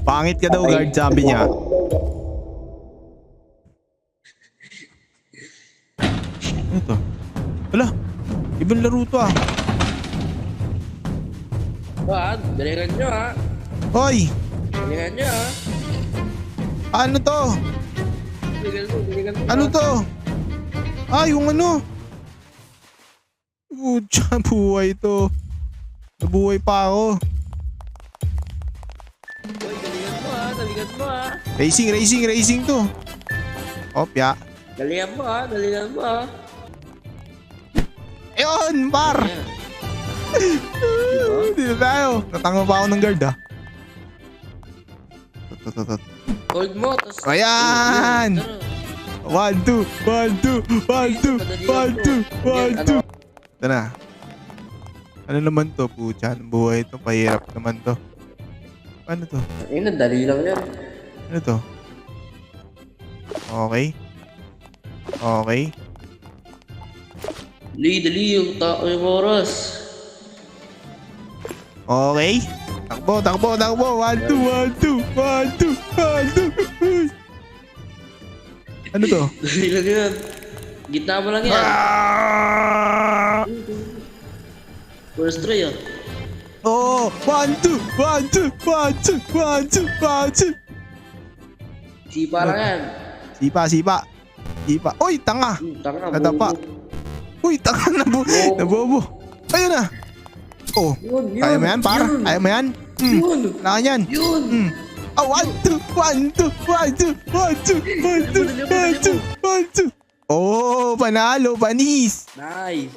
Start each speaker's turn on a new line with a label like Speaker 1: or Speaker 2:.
Speaker 1: Pangit ka daw, guard, sabi niya. Ano to? Wala. Ibang laro to ah.
Speaker 2: Galingan nyo ha.
Speaker 1: Hoy!
Speaker 2: Galingan nyo ha.
Speaker 1: Ano to?
Speaker 2: Galingan mo.
Speaker 1: Ano to? Ah, yung ano? Putya, buhay to. Nabuhay pa ako.
Speaker 2: Uy, galingan mo ha. Galingan mo ha.
Speaker 1: Racing to. Opya.
Speaker 2: Galingan mo ha. Galingan mo ha.
Speaker 1: Ayun, bar! Hindi na tayo. Natanga pa ako ng guard ah.
Speaker 2: Hold mo. Tas...
Speaker 1: Ayan! 1, 2, 1, 2, 1, 2, 1, 2, 1, 2. Ito na. Ano naman to, putya? Ang buhay ito. Pahirap naman to. Ano to?
Speaker 2: Ayun, dali lang yan.
Speaker 1: Ano to? Okay. Okay.
Speaker 2: Dali yung yung oras.
Speaker 1: Okay. Takbo. 1, 2, 1, 2, 1, 2, 1, 2. Ano to?
Speaker 2: Dali lang yan. Gitna mo lang yan.
Speaker 1: Ah!
Speaker 2: First try ah.
Speaker 1: Oh, 1, 2, 1, 2, 1, 2, 1, 2, 1, 2.
Speaker 2: Sipa lang yan.
Speaker 1: Sipa. Uy, tanga.
Speaker 2: Tanga.
Speaker 1: Nadapa. Uy, tanga na nabobo. Ayun na. Oh,
Speaker 2: Yun.
Speaker 1: kaya mo yan, par? Kaya mo yan?
Speaker 2: Yun.
Speaker 1: Kailangan yan.
Speaker 2: Yun.
Speaker 1: Oh, 1, 2, 1, 2. Oh, panalo, panis.
Speaker 2: Nice.